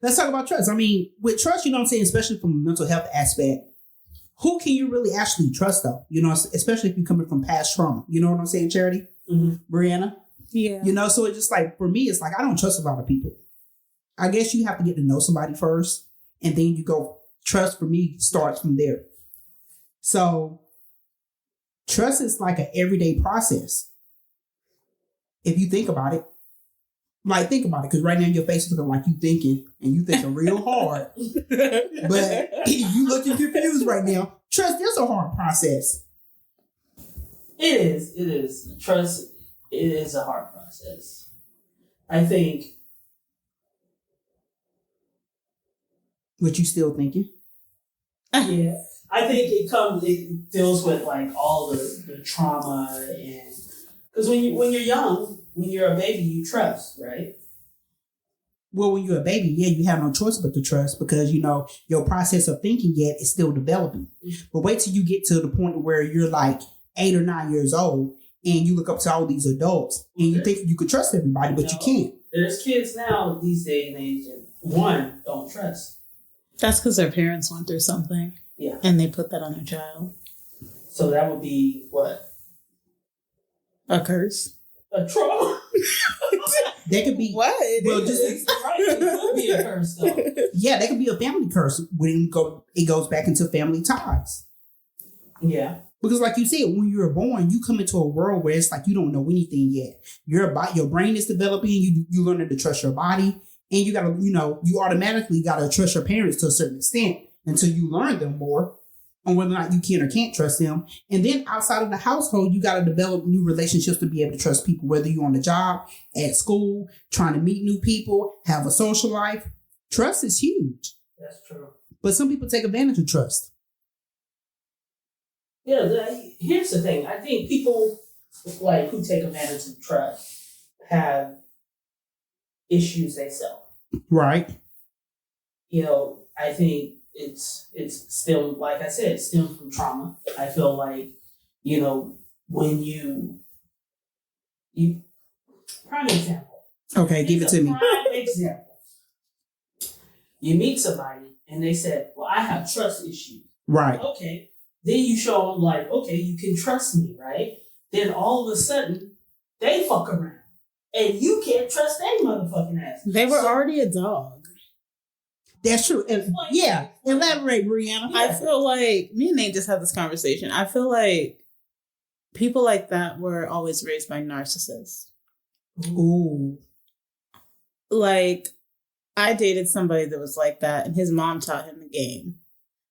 Let's talk about trust. I mean, with trust, you know what I'm saying, especially from a mental health aspect, who can you really actually trust though? You know, especially if you're coming from past trauma. You know what I'm saying, Charity? Mm-hmm. Brianna? Yeah. You know, so it's just like, for me, it's like, I don't trust a lot of people. I guess you have to get to know somebody first, and then you go, trust for me starts from there. So trust is like an everyday process. If you think about it, like, think about it, because right now your face is looking like you thinking, and you thinking real hard. But you looking confused right now. Trust is a hard process. It is. Trust, it is a hard process. I think. What you still thinking? Yeah. I think it deals with like all the trauma, and because when you're young, when you're a baby, you trust, right? Well, when you're a baby, yeah, you have no choice but to trust, because, you know, your process of thinking yet is still developing. But wait till you get to the point where you're like 8 or 9 years old and you look up to all these adults and you think you could trust everybody, but you can't. There's kids now these days and age that don't trust. That's because their parents went through something. Yeah. And they put that on their child. So that would be what? A curse. A trauma. That could be what? Well, It could be a curse though. Yeah, that could be a family curse when it goes back into family ties. Yeah. Because like you said, when you're born, you come into a world where it's like you don't know anything yet. Your brain is developing, you learning to trust your body, and you gotta, you automatically gotta trust your parents to a certain extent until you learn them more on whether or not you can or can't trust them. And then outside of the household, you got to develop new relationships to be able to trust people, whether you're on the job, at school, trying to meet new people, have a social life. Trust is huge. That's true. But some people take advantage of trust. Yeah, here's the thing. I think people like who take advantage of trust have issues themselves. Right. I think it's still, like I said, it's still from trauma. I feel like, when you prime example. Okay, give it to me. Prime example. You meet somebody and they said, well, I have trust issues. Right. Okay. Then you show them like, okay, you can trust me, right? Then all of a sudden, they fuck around. And you can't trust any motherfucking ass. They were already a dog. That's true. And, yeah. Elaborate, Brianna. I feel like me and Nate just had this conversation. I feel like people like that were always raised by narcissists. Ooh. Like, I dated somebody that was like that, and his mom taught him the game.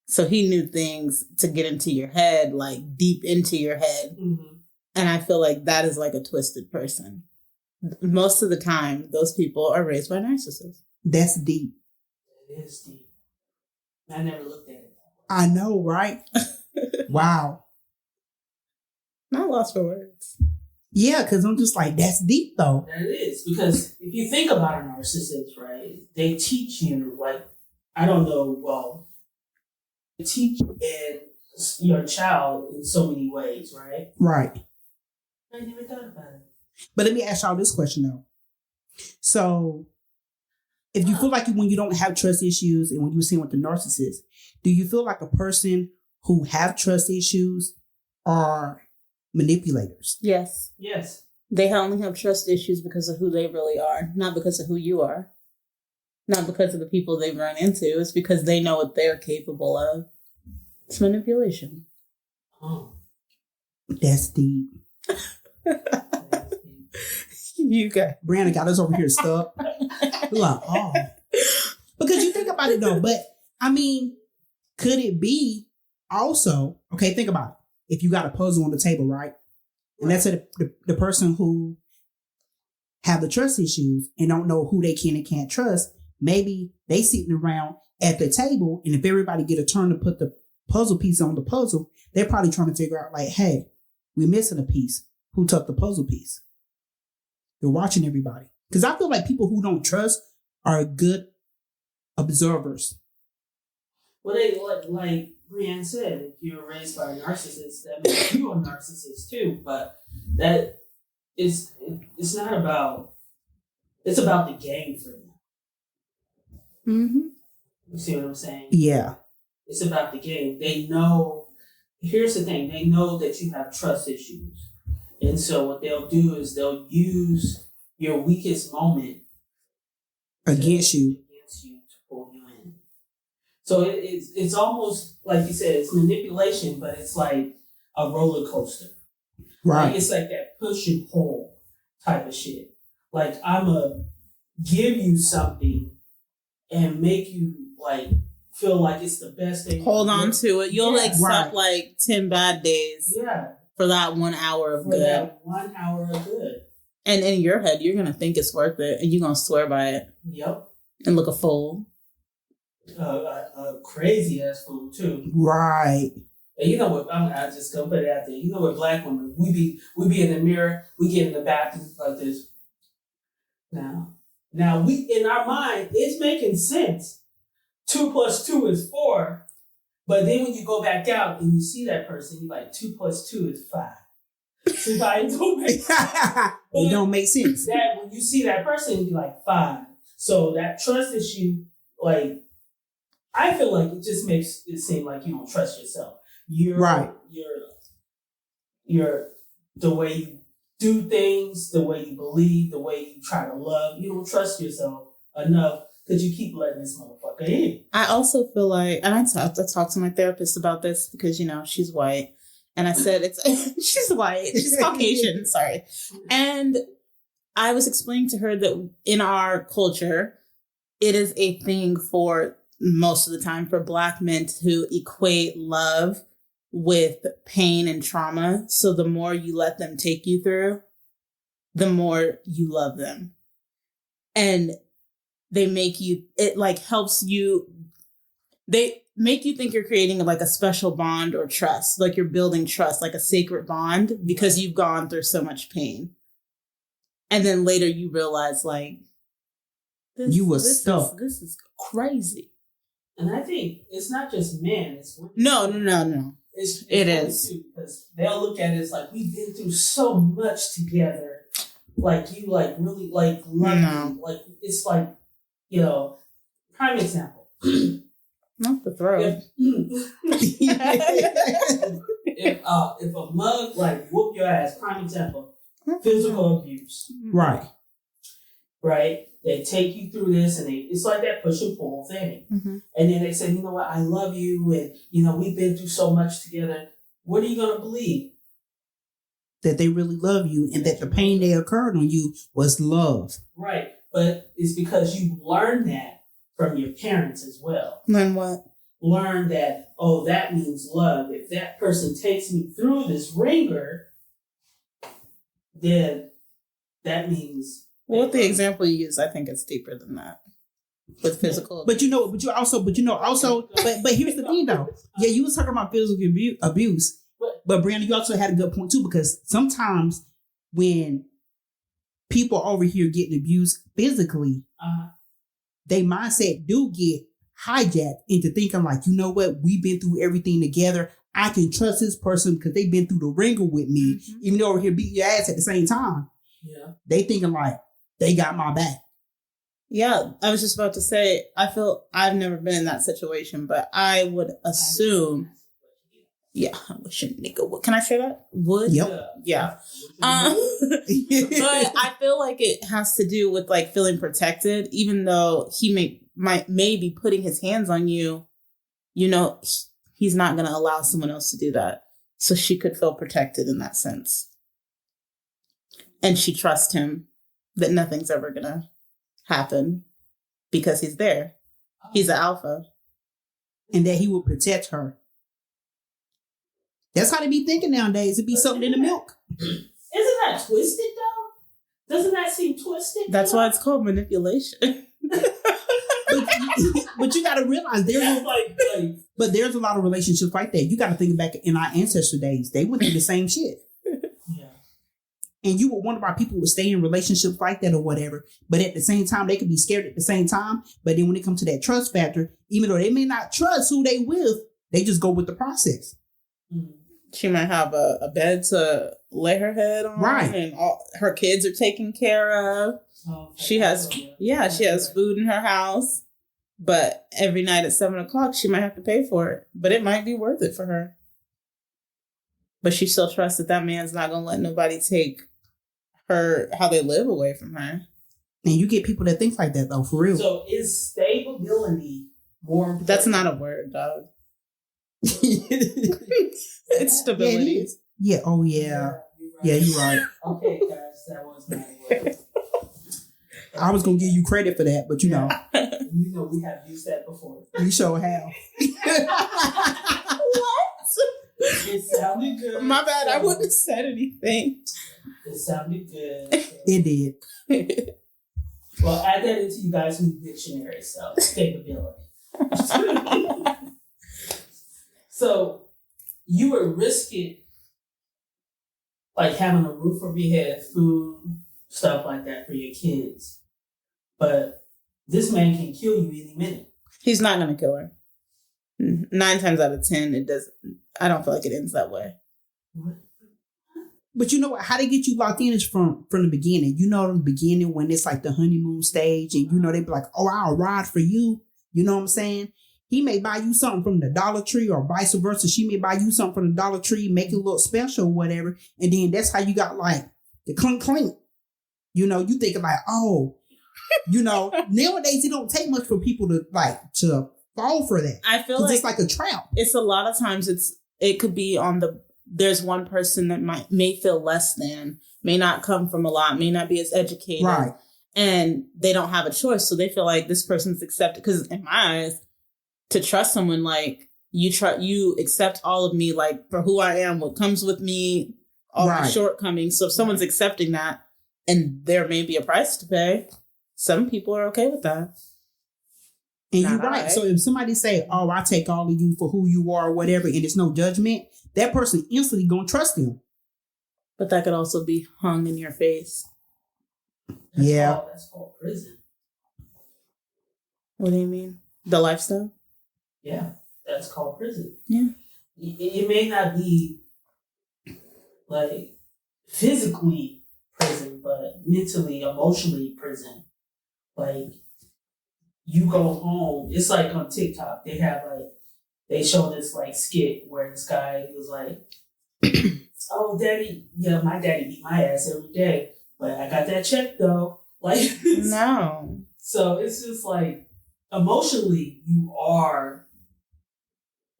So he knew things to get into your head, like deep into your head. Mm-hmm. And I feel like that is like a twisted person. Most of the time, those people are raised by narcissists. That's deep. It is deep. I never looked at it. I know, right? Wow. Not lost for words. Yeah, because I'm just like, that's deep though. That is, because if you think about a narcissist, right, they teach you, like, I don't know, well, they teach your child in so many ways, right? Right. I never thought about it. But let me ask y'all this question though. So, if you feel like when you don't have trust issues, and when you were saying with the narcissist, do you feel like a person who have trust issues are manipulators? Yes. Yes. They only have trust issues because of who they really are, not because of who you are. Not because of the people they've run into. It's because they know what they're capable of. It's manipulation. Oh. That's deep. You got Brianna got us over here stuck. Like, oh. Because you think about it though, but I mean, could it be also, okay, think about it. If you got a puzzle on the table, right? And that's the person who have the trust issues and don't know who they can and can't trust, maybe they sitting around at the table, and if everybody get a turn to put the puzzle piece on the puzzle, they're probably trying to figure out like, hey, we're missing a piece. Who took the puzzle piece? They're watching everybody. Because I feel like people who don't trust are good observers. Well, they like Brienne said, if you're raised by a narcissist, that makes you a narcissist too. But that it's not about. It's about the game for them. Mm-hmm. You see what I'm saying? Yeah. It's about the game. They know. Here's the thing. They know that you have trust issues, and so what they'll do is they'll use your weakest moment against you to pull you in. So it's almost like you said, it's manipulation, but it's like a roller coaster. Right. Like, it's like that push and pull type of shit. Like, I'm going to give you something and make you, like, feel like it's the best thing. Hold on to it. You'll accept, like, 10 bad days for that 1 hour of good. For that 1 hour of good. And in your head, you're going to think it's worth it, and you're going to swear by it. Yep. And look a fool. A crazy-ass fool, too. Right. And you know what? I just gonna put it out there. You know what, black women, we be in the mirror, we get in the bathroom like this. Now we in our mind, it's making sense. 2 + 2 is 4, but then when you go back out and you see that person, you're like 2 + 2 is 5. See how it don't make sense. It don't make sense. That when you see that person, you're like 5. So that trust issue, like, I feel like it just makes it seem like you don't trust yourself. You're the way you do things, the way you believe, the way you try to love. You don't trust yourself enough because you keep letting this motherfucker in. I also feel like, and I talked to my therapist about this because, you know, she's white. And I said, she's white. She's Caucasian. Sorry. And I was explaining to her that in our culture, it is a thing for most of the time for Black men to equate love with pain and trauma. So the more you let them take you through, the more you love them. And they make you, it like helps you, they make you think you're creating like a special bond or trust, like you're building trust, like a sacred bond because you've gone through so much pain. And then later you realize like, you were stuck. This is crazy. And I think it's not just men, it's women. No. It is. Too, because they'll look at it as like, we've been through so much together. Like, you like really like love me. Like, it's like, you know, prime example. Not the throat. If a mug like whoop your ass, prime example, physical abuse. Right. They take you through this, and it's like that push and pull thing. Mm-hmm. And then they say, you know what, I love you, and you know we've been through so much together. What are you gonna believe? That they really love you, and that the pain they occurred on you was love. Right, but it's because you learned that from your parents as well. Learn what? Learn that, oh, that means love. If that person takes me through this ringer, then that means. Well, with the example you use, I think it's deeper than that. With physical, but here's the thing though. Yeah, you was talking about physical abuse, but Brandon, you also had a good point too, because sometimes when people over here getting abused physically, their mindset do get hijacked into thinking like, you know what, we've been through everything together. I can trust this person because they've been through the ringer with me, even though over here beating your ass at the same time. Yeah, they thinking like they got my back. Yeah, I was just about to say, I feel I've never been in that situation, but I would assume. Yeah, I wish a nigga would. Can I say that? Would? Yep. Yeah. But I feel like it has to do with like feeling protected, even though he may be putting his hands on you. You know, he's not going to allow someone else to do that. So she could feel protected in that sense. And she trusts him that nothing's ever going to happen because he's there. He's an alpha. And that he will protect her. That's how they be thinking nowadays. It'd be something in the milk. Isn't that twisted though? Doesn't that seem twisted? That's why it's called manipulation. But but you got to realize but there's a lot of relationships like that. You got to think back in our ancestor days. They went through the same shit. Yeah. And you would wonder why people would stay in relationships like that or whatever. But at the same time, they could be scared at the same time. But then when it comes to that trust factor, even though they may not trust who they with, they just go with the process. She might have a bed to lay her head on. Right. And her kids are taken care of. She has, she has food in her house. But every night at 7:00, she might have to pay for it. But it might be worth it for her. But she still trusts that man's not going to let nobody take how they live away from her. And you get people that think like that, though, for real. So is stability more important? That's not a word, dog. It's stability. Yeah, it is. Yeah. Oh, yeah. Yeah, you're right. Okay, guys, that was not a word. I was going to give you credit for that, but you know. You know we have used that before. You sure have. What? It sounded good. My bad, I wouldn't have said anything. It sounded good. It did. Well, add that into you guys' new dictionary, so stability. So you would risk it, like having a roof over your head, food, stuff like that for your kids. But this man can kill you any minute. He's not going to kill her. 9 times out of 10, it does. I don't feel like it ends that way. But you know what? How they get you locked in is from the beginning. You know, in the beginning when it's like the honeymoon stage and you know, they be like, oh, I'll ride for you. You know what I'm saying? He may buy you something from the Dollar Tree or vice versa. She may buy you something from the Dollar Tree, make it look special or whatever. And then that's how you got like the clink clink. You know, you thinking like, oh, you know, nowadays it don't take much for people to fall for that. I feel like it's like a trap. It's a lot of times it could be there's one person that may feel less than, may not come from a lot, may not be as educated. Right. And they don't have a choice. So they feel like this person's accepted. Because in my eyes, to trust someone like you accept all of me, like for who I am, what comes with me, all my shortcomings. So if someone's accepting that and there may be a price to pay, some people are okay with that. And you're right. So if somebody say, oh, I take all of you for who you are or whatever, and there's no judgment, that person instantly gonna trust them. But that could also be hung in your face. That's called prison. What do you mean? The lifestyle? Yeah, that's called prison. Yeah. It may not be like physically prison, but mentally, emotionally prison. Like you go home, it's like on TikTok, they show this like skit where this guy, he was like, oh, daddy, yeah, my daddy beat my ass every day, but I got that check though. Like, no. So it's just like, emotionally, you are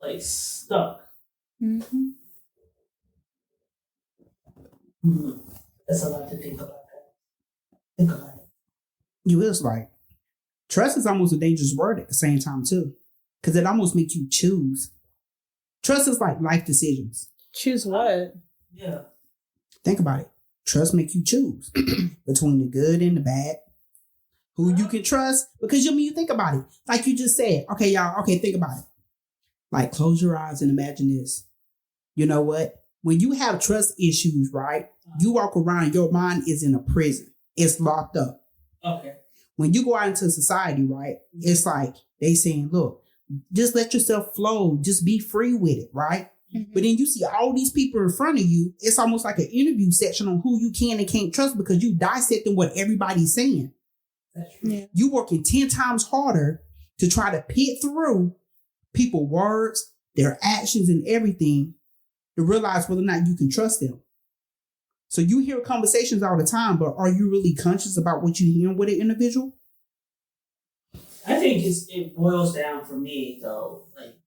like stuck. Mm-hmm. That's a lot to think about. Think about it. You is right. Trust is almost a dangerous word at the same time too, because it almost makes you choose. Trust is like life decisions. Choose what? Yeah. Think about it. Trust makes you choose between the good and the bad. Who you can trust, because you think about it. Like you just said, okay, y'all, okay, think about it. Like close your eyes and imagine this. You know what? When you have trust issues, right? You walk around, your mind is in a prison. It's locked up. Okay. When you go out into society, right? It's like they saying, look, just let yourself flow. Just be free with it, right? Mm-hmm. But then you see all these people in front of you. It's almost like an interview section on who you can and can't trust because you dissecting what everybody's saying. That's true. Yeah. You working 10 times harder to try to pick through people's words, their actions and everything to realize whether or not you can trust them. So you hear conversations all the time, but are you really conscious about what you're hearing with an individual? I think it boils down for me though, like,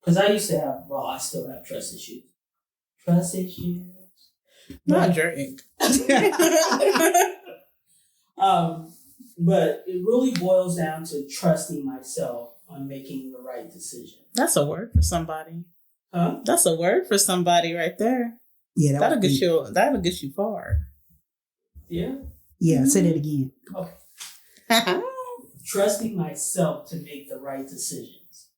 because I used to have, I still have trust issues. Trust issues. Not drink. But it really boils down to trusting myself on making the right decision. That's a word for somebody. Huh? That's a word for somebody right there. Yeah, that'll get you far. Yeah. Yeah, say that again. Okay. trusting myself to make the right decisions.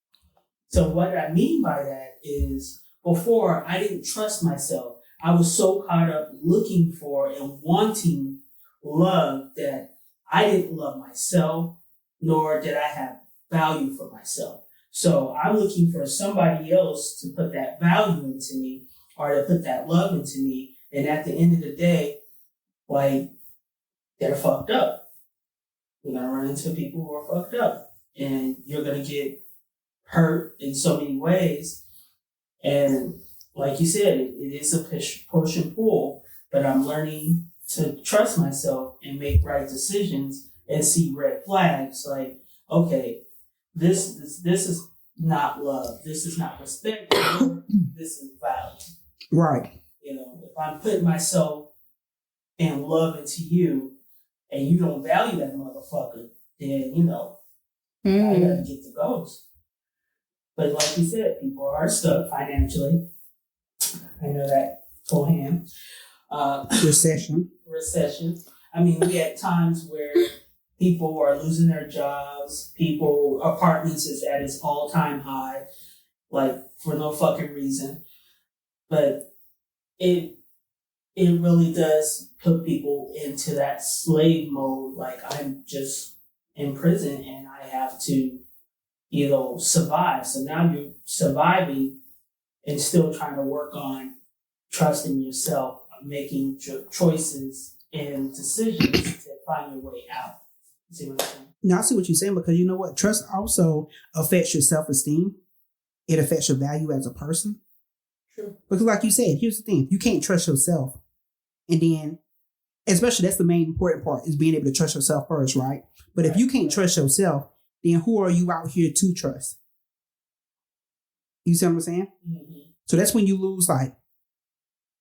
So what I mean by that is before I didn't trust myself. I was so caught up looking for and wanting love that I didn't love myself, nor did I have value for myself. So I'm looking for somebody else to put that value into me or to put that love into me. And at the end of the day, like, they're fucked up. You're going to run into people who are fucked up. And you're going to get hurt in so many ways. And like you said, it is a push and pull. But I'm learning to trust myself and make right decisions and see red flags. Like, okay, this is not love. This is not respect. This is value. Right. You know, if I'm putting myself and love into you and you don't value that motherfucker, then, you know, I gotta get the ghost. But like you said, people are stuck financially. I know that beforehand. Recession. I mean, we had times where people are losing their jobs. Apartments is at its all-time high, like, for no fucking reason. But it really does put people into that slave mode. Like, I'm just in prison and I have to, you know, survive. So now you're surviving and still trying to work on trusting yourself, making choices and decisions to find your way out. You see what I'm saying? Now, I see what you're saying, because you know what? Trust also affects your self-esteem. It affects your value as a person. True. Because like you said, here's the thing. You can't trust yourself. And then, especially that's the main important part, is being able to trust yourself first, right? But if you can't trust yourself, then who are you out here to trust? You see what I'm saying? Mm-hmm. So that's when you lose, like,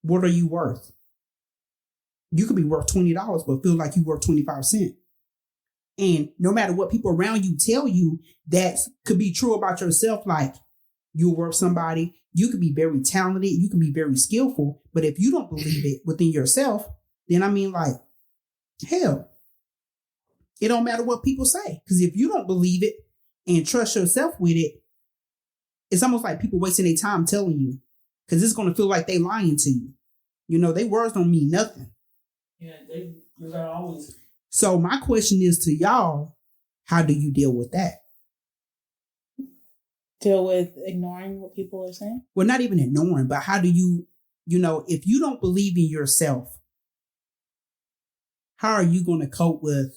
what are you worth? You could be worth $20, but feel like you're worth 25 cents. And no matter what people around you tell you, that could be true about yourself. Like, you're worth somebody. You could be very talented. You can be very skillful. But if you don't believe it within yourself, then I mean, like, hell, it don't matter what people say. Because if you don't believe it and trust yourself with it, it's almost like people wasting their time telling you. Because it's going to feel like they lying to you. You know, their words don't mean nothing. Yeah, you're gonna always. So my question is to y'all, how do you deal with that? Deal with ignoring what people are saying? Well, not even ignoring, but how do you know, if you don't believe in yourself, how are you going to cope with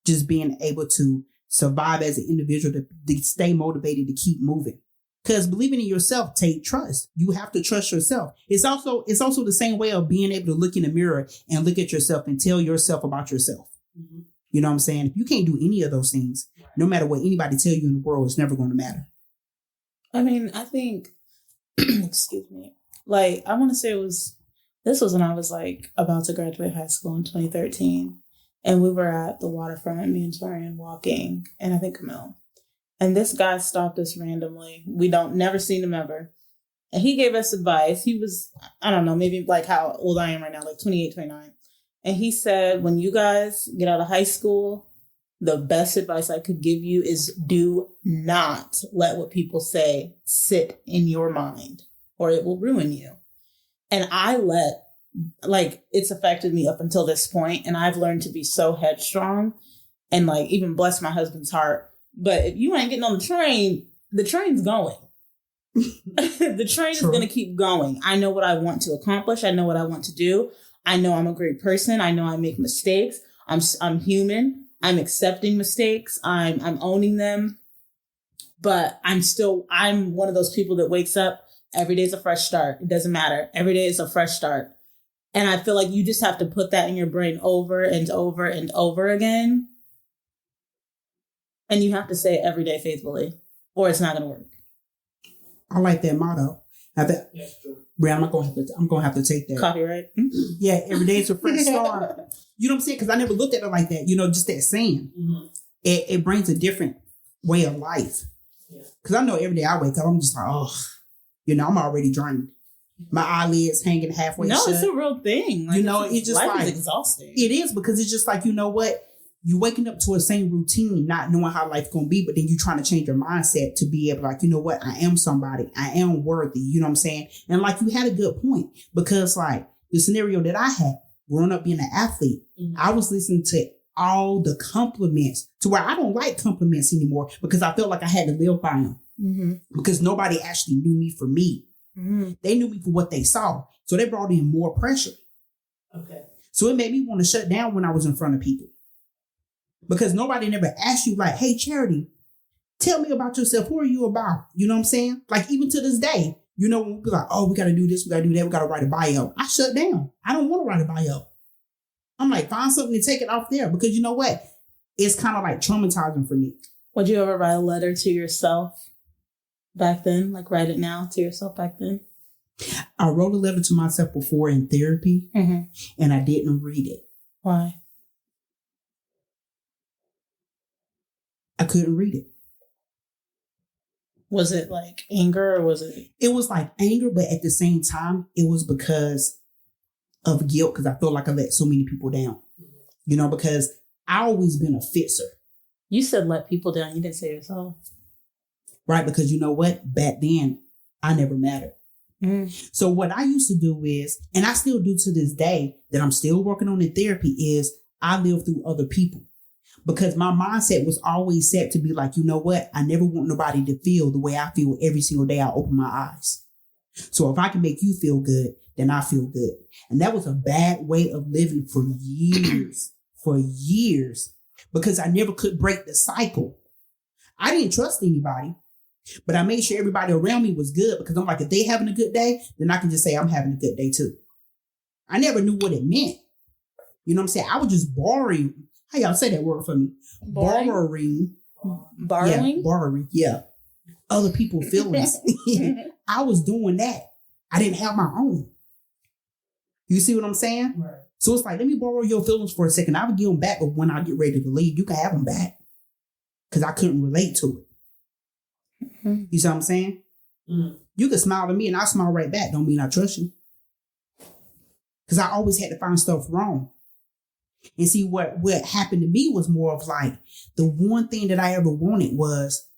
just being able to survive as an individual, to stay motivated, to keep moving? Because believing in yourself takes trust. You have to trust yourself. It's also the same way of being able to look in the mirror and look at yourself and tell yourself about yourself. Mm-hmm. You know what I'm saying? If you can't do any of those things, no matter what anybody tell you in the world, it's never going to matter. I mean, I think, excuse me, like, I want to say this was when I was like about to graduate high school in 2013. And we were at the waterfront, me and Torian walking, and I think Camille. And this guy stopped us randomly. We never seen him ever. And he gave us advice. He was, I don't know, maybe like how old I am right now, like 28, 29. And he said, when you guys get out of high school, the best advice I could give you is do not let what people say sit in your mind, or it will ruin you. And it's affected me up until this point. And I've learned to be so headstrong and like even bless my husband's heart. But if you ain't getting on the train's going. The train is going to keep going. I know what I want to accomplish. I know what I want to do. I know I'm a great person. I know I make mistakes. I'm human. I'm accepting mistakes. I'm owning them. But I'm one of those people that wakes up. Every day is a fresh start. It doesn't matter. Every day is a fresh start. And I feel like you just have to put that in your brain over and over and over again. And you have to say it every day faithfully, or it's not going to work. I like that motto. That's true. Brian, I'm gonna have to take that. Copyright. Mm-hmm. Yeah, every day is a fresh start. You know what I'm saying? Because I never looked at it like that. You know, just that saying. Mm-hmm. It brings a different way of life. Because I know every day I wake up, I'm just like, oh, you know, I'm already drained. My eyelids hanging halfway shut. No, it's a real thing. Like, you know, it's just life like is exhausting. It is, because it's just like, you know what? you waking up to a same routine, not knowing how life's going to be, but then you trying to change your mindset to be able like, you know what? I am somebody. I am worthy. You know what I'm saying? And like, you had a good point because like the scenario that I had growing up being an athlete, I was listening to all the compliments to where I don't like compliments anymore because I felt like I had to live by them because nobody actually knew me for me. They knew me for what they saw. So they brought in more pressure. Okay. So it made me want to shut down when I was in front of people. Because nobody never asked you like, hey, Charity, tell me about yourself. Who are you about? You know what I'm saying? Like even to this day, you know, when we be like, oh, we got to do this, we got to do that, we got to write a bio. I shut down. I don't want to write a bio. I'm like, find something to take it off there because you know what? It's kind of like traumatizing for me. Would you ever write a letter to yourself back then? Like write it now to yourself back then? I wrote a letter to myself before in therapy and I didn't read it. Why? I couldn't read it. Was it like anger or was it? It was like anger, but at the same time, it was because of guilt because I felt like I let so many people down. You know, because I always been a fixer. You said let people down. You didn't say yourself. Right, because you know what? Back then, I never mattered. So what I used to do is, and I still do to this day, that I'm still working on in therapy, is I live through other people. Because my mindset was always set to be like, you know what? I never want nobody to feel the way I feel every single day I open my eyes. So if I can make you feel good, then I feel good. And that was a bad way of living for years, because I never could break the cycle. I didn't trust anybody, but I made sure everybody around me was good because I'm like, if they having a good day, then I can just say I'm having a good day too. I never knew what it meant. You know what I'm saying? I was just borrowing. How y'all say that word for me? Borrowing. Borrowing. Yeah. Other people's feelings. I was doing that. I didn't have my own. You see what I'm saying? Right. So it's like, let me borrow your feelings for a second. I would give them back, but when I get ready to leave, you can have them back. Because I couldn't relate to it. You see what I'm saying? You can smile at me and I smile right back. Don't mean I trust you. Because I always had to find stuff wrong. And see, what happened to me was more of like, the one thing that I ever wanted was,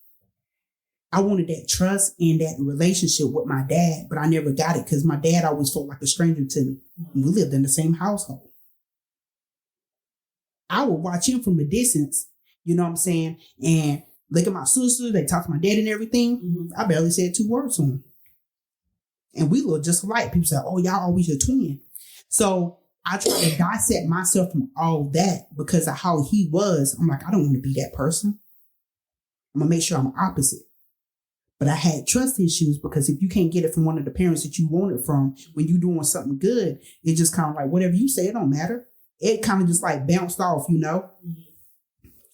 I wanted that trust and that relationship with my dad, but I never got it because my dad always felt like a stranger to me. We lived in the same household. I would watch him from a distance, you know what I'm saying? And look at my sister, they talk to my dad and everything. I barely said 2 words to him. And we look just alike. People say, oh, y'all always a twin. So I try to dissect myself from all that because of how he was. I'm like, I don't want to be that person. I'm going to make sure I'm opposite. But I had trust issues because if you can't get it from one of the parents that you want it from, when you're doing something good, it just kind of like, whatever you say, it don't matter. It kind of just like bounced off, you know?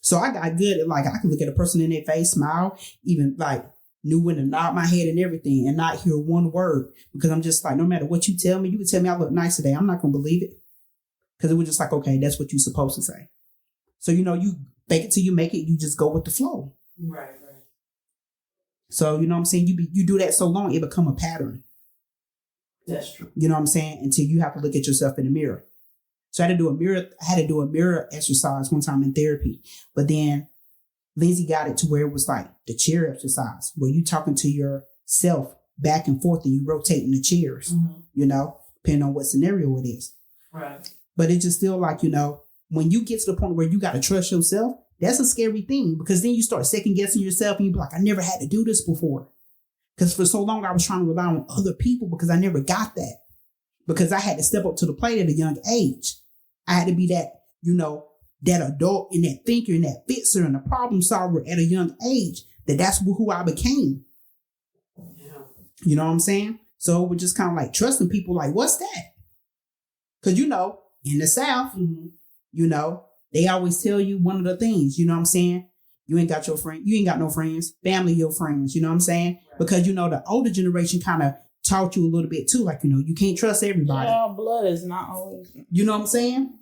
So I got good at like, I can look at a person in their face, smile, even like knew when to nod my head and everything and not hear one word because I'm just like, no matter what you tell me, you can tell me I look nice today. I'm not going to believe it because it was just like, okay, that's what you're supposed to say. So, you know, you fake it till you make it. You just go with the flow. Right. So, you know what I'm saying? You do that so long, it become a pattern. That's true. You know what I'm saying? Until you have to look at yourself in the mirror. So I had to do a mirror exercise one time in therapy. But then Lindsay got it to where it was like the chair exercise, where you talking to yourself back and forth and you rotating the chairs, you know, depending on what scenario it is. Right. But it's just still like, you know, when you get to the point where you got to trust yourself, that's a scary thing because then you start second guessing yourself and you be like, I never had to do this before. Because for so long I was trying to rely on other people because I never got that. Because I had to step up to the plate at a young age. I had to be that, you know, that adult and that thinker and that fixer and the problem solver at a young age. That's who I became. Yeah. You know what I'm saying? So we're just kind of like trusting people like, what's that? Because, you know, in the South, you know, they always tell you one of the things, you know what I'm saying? You ain't got your friend. You ain't got no friends. Family, your friends. You know what I'm saying? Right. Because, you know, the older generation kind of taught you a little bit too. Like, you know, you can't trust everybody. Yeah, blood is not always. You know what I'm saying?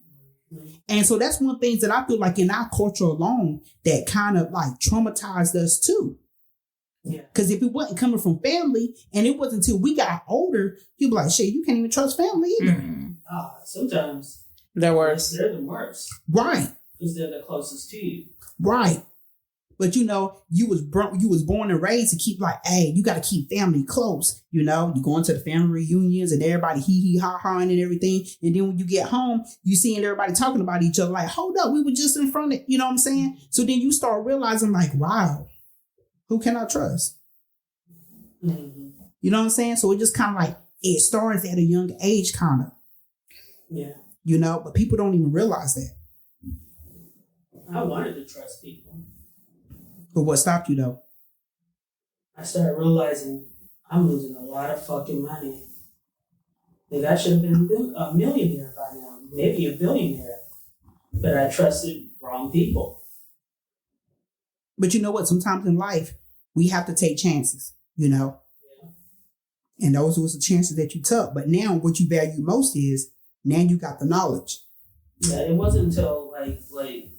And so that's one thing that I feel like in our culture alone that kind of like traumatized us too. Yeah. Because if it wasn't coming from family and it wasn't until we got older, you'd be like, shit, you can't even trust family either. Sometimes they're worse. They're the worst. Right. because they're the closest to you. Right. But you was born and raised to keep hey, you got to keep family close. You going to the family reunions and everybody hee ha ha and everything. And then when you get home, you seeing everybody talking about each other like, hold up, we were just in front of, you know what I'm saying? So then you start realizing wow, who can I trust? Mm-hmm. You know what I'm saying? So it just kind of it starts at a young age, kind of. Yeah. But people don't even realize that. I wanted to trust people. But what stopped you though? I started realizing I'm losing a lot of fucking money. Like I should have been a millionaire by now, maybe a billionaire. But I trusted wrong people. But you know what? Sometimes in life, we have to take chances, Yeah. And those was the chances that you took. But now what you value most is now you got the knowledge. Yeah, it wasn't until like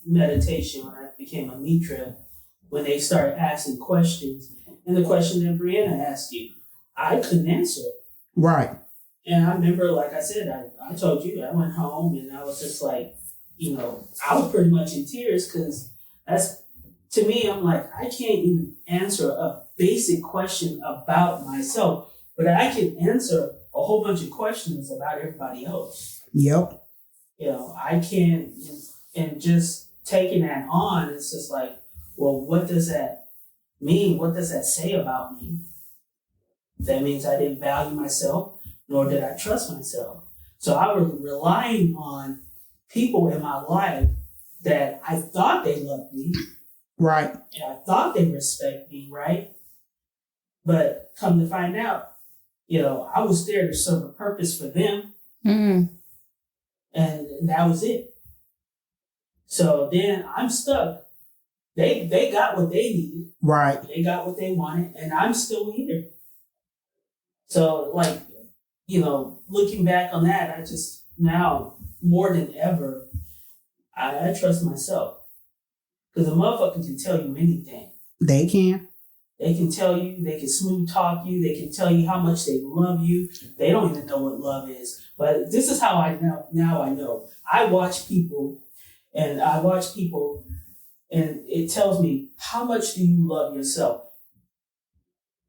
meditation when I became a mitra, when they started asking questions. And the question that Brianna asked you, I couldn't answer it. Right. And I remember, like I said, I told you, I went home and I was just like, I was pretty much in tears because that's, to me, I'm like, I can't even answer a basic question about myself, but I can answer a whole bunch of questions about everybody else. Yep. I can't, and just taking that on, it's just like, well, what does that mean? What does that say about me? That means I didn't value myself, nor did I trust myself. So I was relying on people in my life that I thought they loved me. Right. And I thought they respect me, right? But come to find out, I was there to serve a purpose for them. Mm. And that was it. So then I'm stuck. They got what they needed. Right. They got what they wanted, and I'm still here. So, looking back on that, I just now, more than ever, I trust myself. Because a motherfucker can tell you anything. They can. They can tell you, they can smooth talk you, they can tell you how much they love you. They don't even know what love is. But this is how I know. Now I know. I watch people, and it tells me, how much do you love yourself?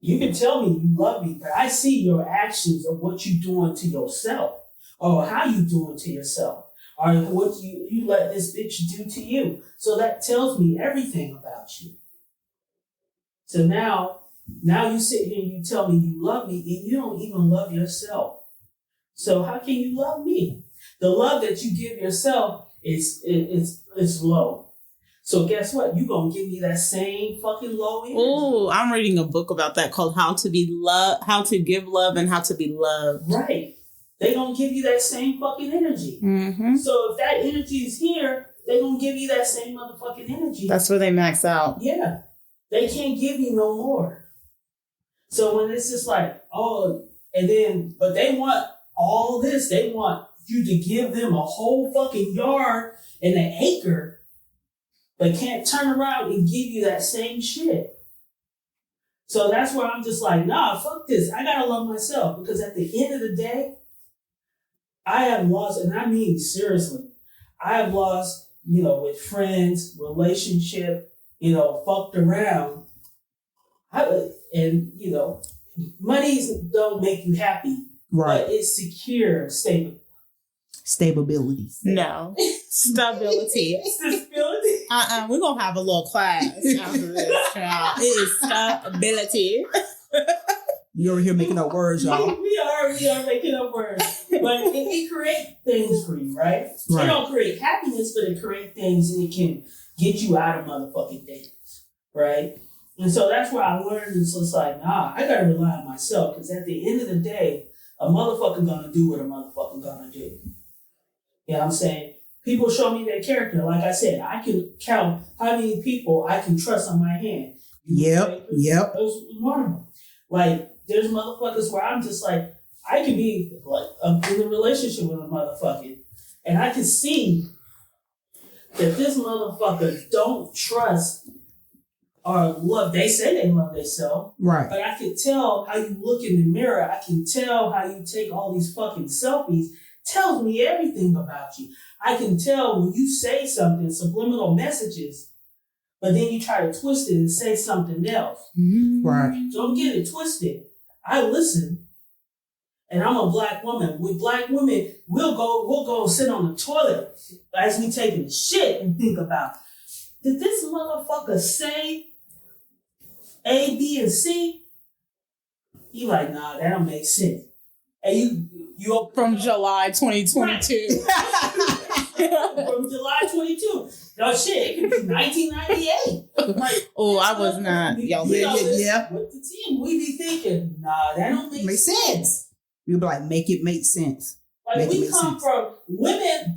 You can tell me you love me, but I see your actions of what you're doing to yourself, or how you doing to yourself, or what you let this bitch do to you. So that tells me everything about you. So now you sit here and you tell me you love me, and you don't even love yourself. So how can you love me? The love that you give yourself is low. So guess what? You gonna give me that same fucking low energy. Oh, I'm reading a book about that called How to Give Love and How to Be Loved. Right. They gonna give you that same fucking energy. Mm-hmm. So if that energy is here, they gonna give you that same motherfucking energy. That's where they max out. Yeah. They can't give you no more. So when it's just like, but they want all this. They want you to give them a whole fucking yard and an acre, but can't turn around and give you that same shit. So that's where I'm just like, nah, fuck this. I gotta love myself, because at the end of the day, I have lost, and I mean seriously, I have lost, with friends, relationship, fucked around. Money don't make you happy, right? But it's secure, stable. Stability. No. Stability. Stability. We're going to have a little class after this, child. It is stability. You over here making up words, y'all. We are making up words. But it creates things for you, right? It don't create happiness, but it creates things, and it can get you out of motherfucking things, right? And so that's where I learned, it's just like, nah, I gotta rely on myself, because at the end of the day, a motherfucker gonna do what a motherfucker gonna do. You know what I'm saying? People show me their character. Like I said, I can count how many people I can trust on my hand. Yep. It was one of them. Like, there's motherfuckers where I'm just like, I can be like in a relationship with a motherfucker, and I can see that this motherfucker don't trust or love. They say they love themselves, right? But I can tell how you look in the mirror. I can tell how you take all these fucking selfies. Tells me everything about you. I can tell when you say something, subliminal messages, but then you try to twist it and say something else. Right. Don't get it twisted. I listen, and I'm a black woman. With black women, we'll go sit on the toilet as we taking a shit and think about, did this motherfucker say A, B, and C? You like, nah, that don't make sense. And you From July 2022. from July 22. No shit, it could be 1998. Like, Oh, I was not. Y'all Yeah. With the team, we be thinking, nah, that don't make sense. You'll be like, make it make sense. Like Make it we make come sense. from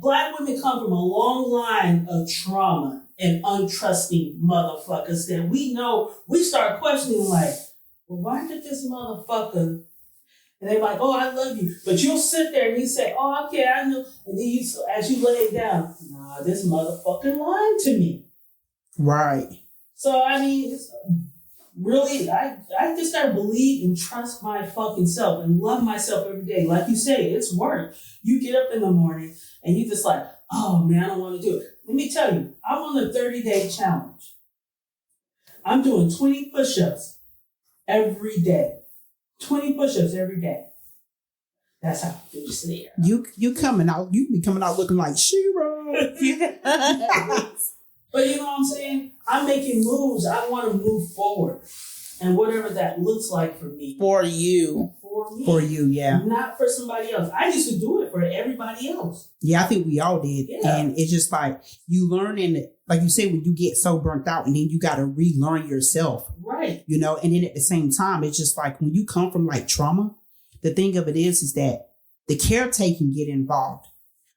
black women come from a long line of trauma and untrusting motherfuckers that we know. We start questioning like, well, why did this motherfucker? And they're like, oh, I love you. But you'll sit there and you say, oh, okay, I know. And then you, as you lay it down, nah, this motherfucker lied to me. Right. So, I mean, it's really, I just gotta believe and trust my fucking self and love myself every day. Like you say, it's work. You get up in the morning and you just like, oh man, I don't want to do it. Let me tell you, I'm on a 30-day challenge. I'm doing 20 push-ups every day. 20 push-ups every day. That's how I feel today. You coming out, you be coming out looking like She-Ra. But you know what I'm saying? I'm making moves. I want to move forward. And whatever that looks like for me. For you. For me. For you, yeah. Not for somebody else. I used to do it for everybody else. Yeah, I think we all did. Yeah. And it's just like you learning, like you say, when you get so burnt out and then you got to relearn yourself. Right. You know, and then at the same time, it's just like when you come from like trauma, the thing of it is that the caretaking get involved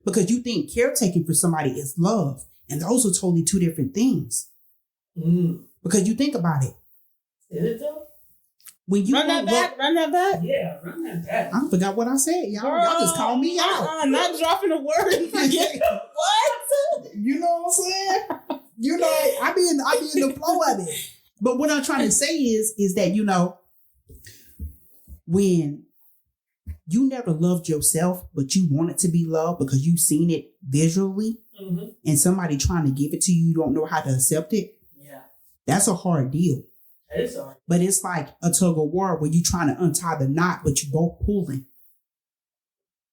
because you think caretaking for somebody is love. And those are totally two different things. Because you think about it. Is it though? When you Run that back. Yeah, run that back. I forgot what I said. Y'all just called me out. Not dropping a word and forget. What? You know what I'm saying? You know, I be in the flow of it. But what I'm trying to say is that, you know, when you never loved yourself, but you wanted to be loved because you've seen it visually, and somebody trying to give it to you, you don't know how to accept it. Yeah. That's a hard deal. That is hard. But it's like a tug of war where you're trying to untie the knot, but you're both pulling.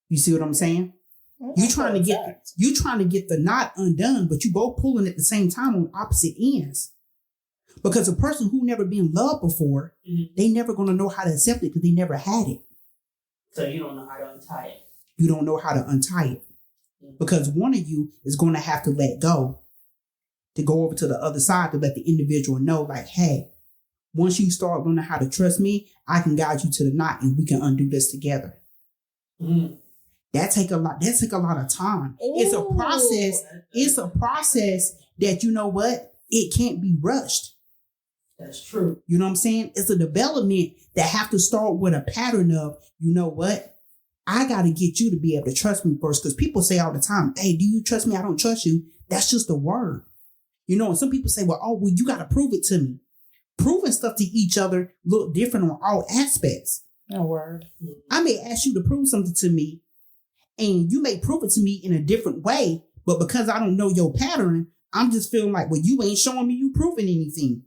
You see what I'm saying? You trying to get the knot undone, but you both pulling at the same time on opposite ends. Because a person who never been loved before, they never gonna know how to accept it because they never had it. So you don't know how to untie it. You don't know how to untie it. Because one of you is going to have to let go to go over to the other side to let the individual know, like, hey, once you start learning how to trust me, I can guide you to the knot and we can undo this together. That take a lot of time. Ooh. It's a process. It's a process that, you know what? It can't be rushed. That's true. You know what I'm saying? It's a development that have to start with a pattern of, you know what? I got to get you to be able to trust me first. Because people say all the time, hey, do you trust me? I don't trust you. That's just a word. You know, and some people say, well, you got to prove it to me. Proving stuff to each other look different on all aspects. A word. I may ask you to prove something to me and you may prove it to me in a different way. But because I don't know your pattern, I'm just feeling like, well, you ain't showing me you proving anything.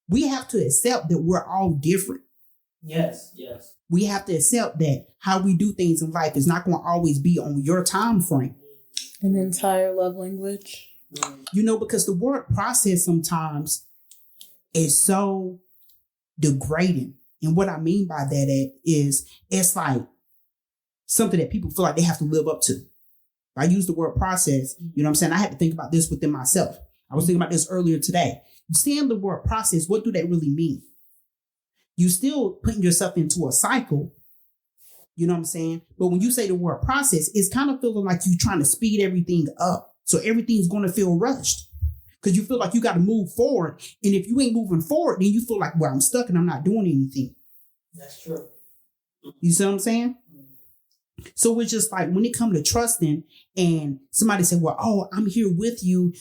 We have to accept that we're all different. Yes. We have to accept that how we do things in life is not going to always be on your time frame. An entire love language. You know, because the word process sometimes is so degrading. And what I mean by that is it's like something that people feel like they have to live up to. I use the word process, you know what I'm saying? I had to think about this within myself. I was thinking about this earlier today. Saying the word process, what do that really mean? You still putting yourself into a cycle, you know what I'm saying? But when you say the word process, it's kind of feeling like you're trying to speed everything up. So everything's going to feel rushed because you feel like you got to move forward. And if you ain't moving forward, then you feel like, well, I'm stuck and I'm not doing anything. That's true. You see what I'm saying? So it's just like when it comes to trusting and somebody said, well, oh, I'm here with you.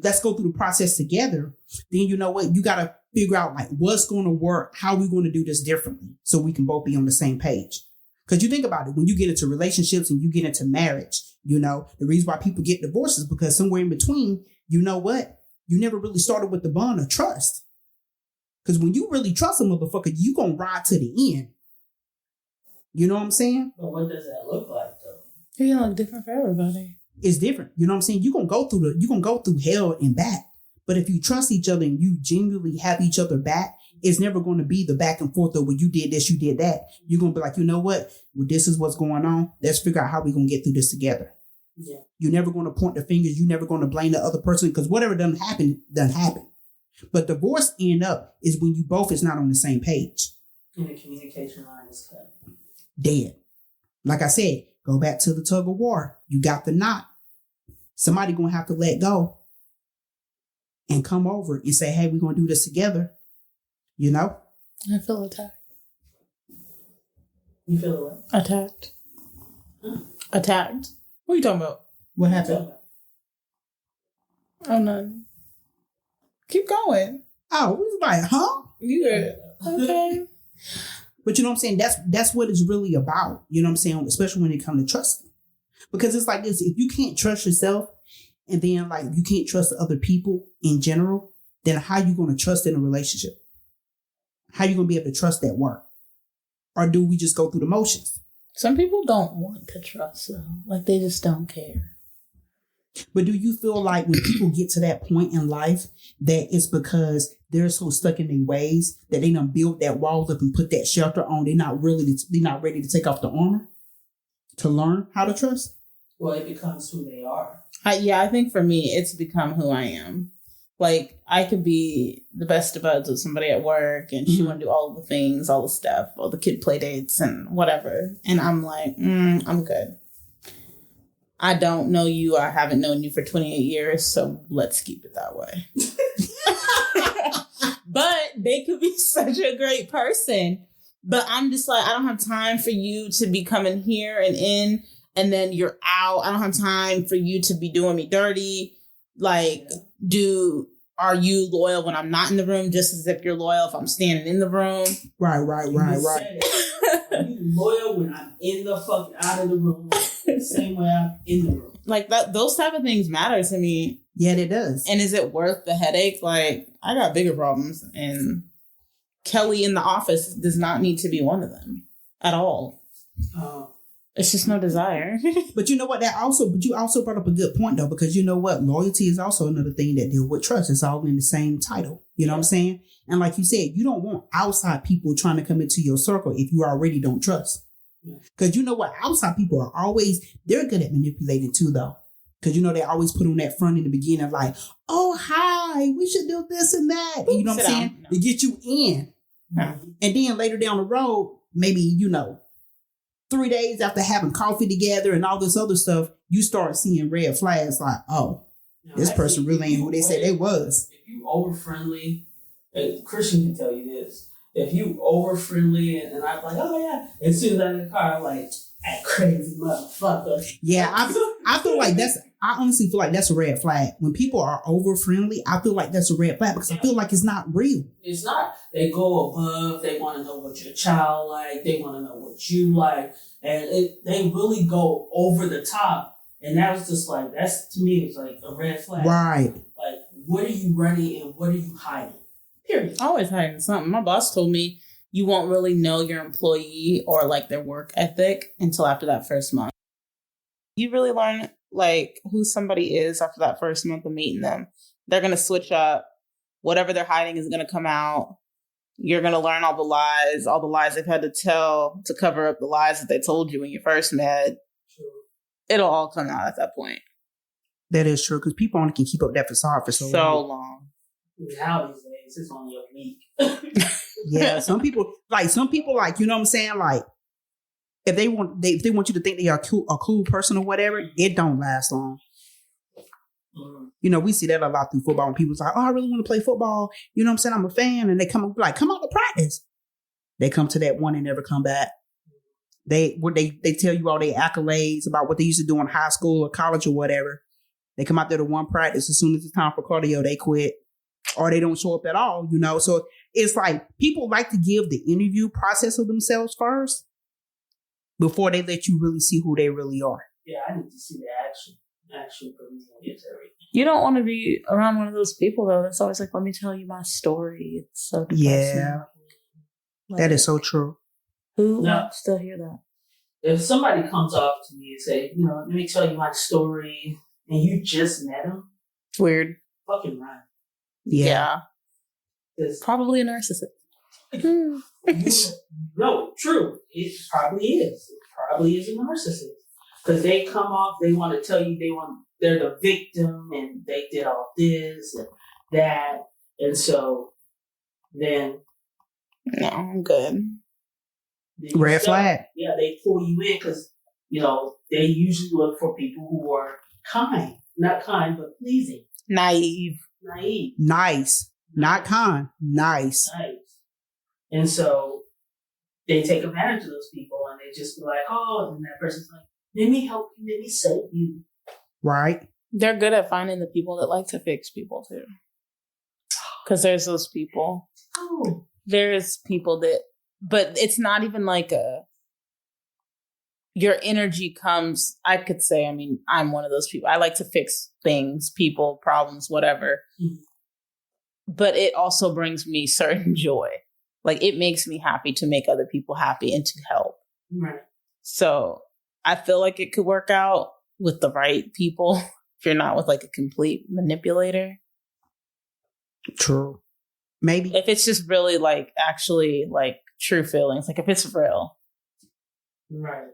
Let's go through the process together. Then you know what? You got to figure out like what's going to work, how we're going to do this differently so we can both be on the same page. Because you think about it, when you get into relationships and you get into marriage, the reason why people get divorced is because somewhere in between, you know what? You never really started with the bond of trust. Because when you really trust a motherfucker, you going to ride to the end. You know what I'm saying? But what does that look like, though? It's gonna look different for everybody. It's different. You know what I'm saying? You're going to go through hell and back. But if you trust each other and you genuinely have each other back, it's never going to be the back and forth of, well, you did this, you did that. You're going to be like, you know what? Well, this is what's going on. Let's figure out how we're going to get through this together. Yeah. You're never going to point the fingers. You're never going to blame the other person because whatever done happen. But divorce end up is when you both is not on the same page. And the communication line is cut. Dead. Like I said, go back to the tug of war. You got the knot. Somebody going to have to let go and come over and say, hey, we're going to do this together. You know? I feel attacked. You feel what? Attacked. Attacked. What are you talking about? What happened? Oh, none. Keep going. Oh, we was like, huh? You good. Okay. But you know what I'm saying? That's what it's really about. You know what I'm saying? Especially when it comes to trusting. Because it's like this, if you can't trust yourself and then like you can't trust other people in general, then how you going to trust in a relationship? How you going to be able to trust that work? Or do we just go through the motions? Some people don't want to trust though. Like they just don't care. But do you feel like when people get to that point in life that it's because they're so stuck in their ways that they done build that wall up and put that shelter on? They're not ready to take off the armor to learn how to trust? Well, it becomes who they are. I think for me, it's become who I am. Like, I could be the best of buds with somebody at work and she want to do all the things, all the stuff, all the kid play dates and whatever. And I'm like, I'm good. I don't know you. I haven't known you for 28 years, so let's keep it that way. But they could be such a great person. But I'm just like, I don't have time for you to be coming here and in, and then you're out. I don't have time for you to be doing me dirty. Like, are you loyal when I'm not in the room, just as if you're loyal if I'm standing in the room? Right. Are you loyal when I'm in the fuck out of the room? The same way I'm in the room. Like that, those type of things matter to me. Yeah, it does. And is it worth the headache? Like, I got bigger problems, and Kelly in the office does not need to be one of them at all. It's just no desire. But you know what? But you also brought up a good point though, because you know what? Loyalty is also another thing that deal with trust. It's all in the same title. You know what I'm saying? And like you said, you don't want outside people trying to come into your circle if you already don't trust. Because you know what? Outside people are they're good at manipulating too though. Because you know, they always put on that front in the beginning like, oh, hi, we should do this and that. And you know what I'm saying? No. To get you in. No. And then later down the road, maybe, 3 days after having coffee together and all this other stuff, you start seeing red flags like, oh, this person really ain't who they said they was. If you over friendly, Christian can tell you this. If you over friendly and I'm like, oh yeah, as soon as I'm in the car, I'm like, that crazy motherfucker. Yeah, I feel like I honestly feel like that's a red flag. When people are over friendly, I feel like that's a red flag because I feel like it's not real. It's not. They go above. They want to know what your child like. They want to know what you like. And they really go over the top. And that was just like, to me, it's like a red flag. Right. Like, what are you running and what are you hiding? Period. Always hiding something. My boss told me you won't really know your employee or like their work ethic until after that first month. You really learn like who somebody is after that first month of meeting them. They're going to switch up. Whatever they're hiding is going to come out. You're going to learn all the lies they've had to tell to cover up the lies that they told you when you first met. True. It'll all come out at that point. That is true because people only can keep up that facade for so long. Now these days, it's only a week. Yeah, some people, you know what I'm saying? Like, if they want you to think they are a cool person or whatever, it don't last long. Mm-hmm. We see that a lot through football when people's like, oh, I really want to play football. You know what I'm saying? I'm a fan. And they come out to practice. They come to that one and never come back. They tell you all their accolades about what they used to do in high school or college or whatever. They come out there to one practice. As soon as it's time for cardio, they quit. Or they don't show up at all, So it's like people like to give the interview process of themselves first. before they let you really see who they really are. Yeah, I need to see the action. Action for me is everything. You don't want to be around one of those people though. That's always like, let me tell you my story. It's so depressing. Yeah, that is so true. Who No. wants to hear that? If somebody comes up to me and say, let me tell you my story, and you just met him, It's weird. fucking run. Yeah. 'Cause Probably a narcissist. no, true. It probably is. It probably is a narcissist. Because they come off, they want to tell you they're the victim and they did all this and that. And so then No, I'm good. Red flag. Yeah, they pull you in because, they usually look for people who are kind. Not kind, but pleasing. Naive. Nice. Not kind. Nice. And so they take advantage of those people and they just be like, oh, and that person's like, let me help you, let me save you. Right. They're good at finding the people that like to fix people too. Because there's those people. Oh. There's people that, but it's not even like your energy comes, I could say, I'm one of those people. I like to fix things, people, problems, whatever. Mm-hmm. But it also brings me certain joy. Like it makes me happy to make other people happy and to help. Right. So I feel like it could work out with the right people if you're not with like a complete manipulator. True. Maybe. If it's just really like actually like true feelings, like if it's real. Right.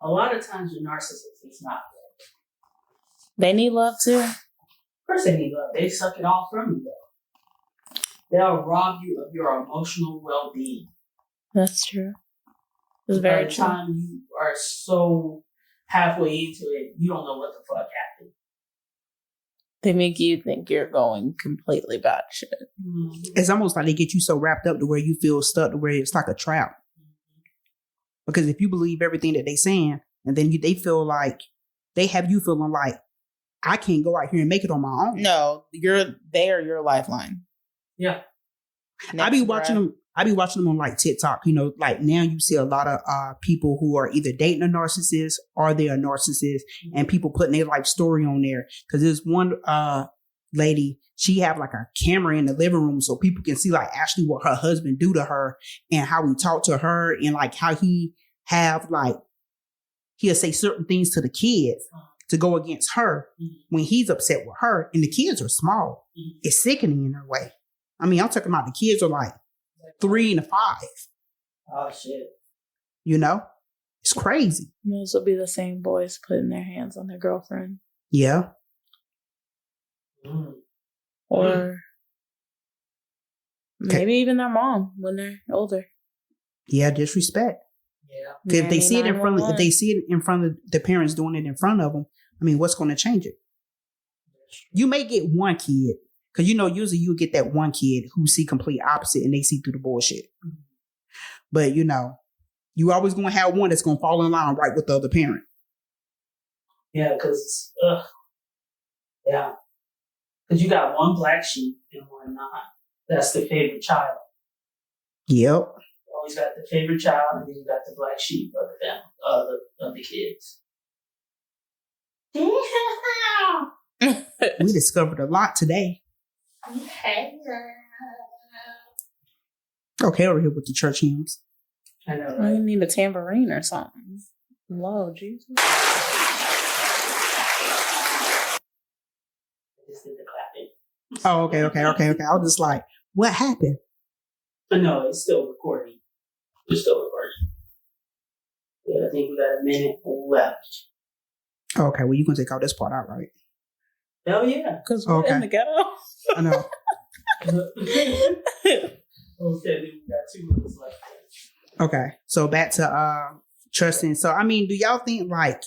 A lot of times with narcissists, it's not good. They need love too. Of course they need love. They suck it all from you though. They'll rob you of your emotional well-being. That's true. It's very By the true. time you are so halfway into it, you don't know what the fuck happened. They make you think you're going completely batshit. Mm-hmm. It's almost like they get you so wrapped up to where you feel stuck to where it's like a trap. Because if you believe everything that they saying, and then they feel like they have you feeling like I can't go out here and make it on my own. No, they are your lifeline. Yeah. I be watching them on like TikTok. Like now you see a lot of people who are either dating a narcissist or they're a narcissist, and people putting their life story on there. Because there's one lady, she have like a camera in the living room so people can see like actually what her husband do to her and how he talk to her and like how he have like he'll say certain things to the kids to go against her when he's upset with her, and the kids are small. It's sickening in a way. I'm talking about the kids are like 3 and 5. Oh shit. It's crazy. Those will be the same boys putting their hands on their girlfriend. Yeah. Or maybe even their mom when they're older. Yeah, disrespect. Yeah. If they see it in front of the parents doing it in front of them, what's going to change it? You may get one kid, because usually you get that one kid who see complete opposite and they see through the bullshit. Mm-hmm. But you always going to have one that's going to fall in line right with the other parent. Yeah, because yeah, because you got one black sheep and one not. That's the favorite child. Yep. You always got the favorite child, and then you got the black sheep of the of the kids. We discovered a lot today. Okay, over here with the church hymns. I know, I right? need a tambourine or something. Lord Jesus. Just did the clapping. Oh, okay. I was just like, what happened? But no, it's still recording. We're still recording. Yeah, I think we got a minute left. Okay, well, you're going to take all this part out, right? Hell yeah. Because we're in the ghetto. I know. Okay, then we got 2 minutes left. Okay, so back to trusting. So, do y'all think like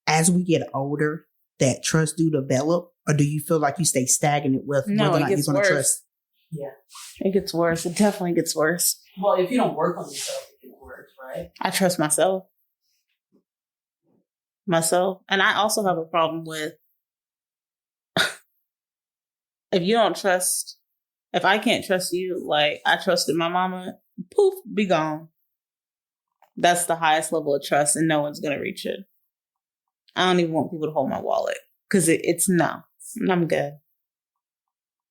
as we get older that trust do develop, or do you feel like you stay stagnant with No, whether or it not you're gets going to worse. trust? Yeah. It gets worse. It definitely gets worse. Well, if you don't work on yourself, it gets worse, right? I trust myself. And I also have a problem with if I can't trust you, like I trusted my mama, poof, be gone. That's the highest level of trust, and no one's going to reach it. I don't even want people to hold my wallet because it's no. I'm good.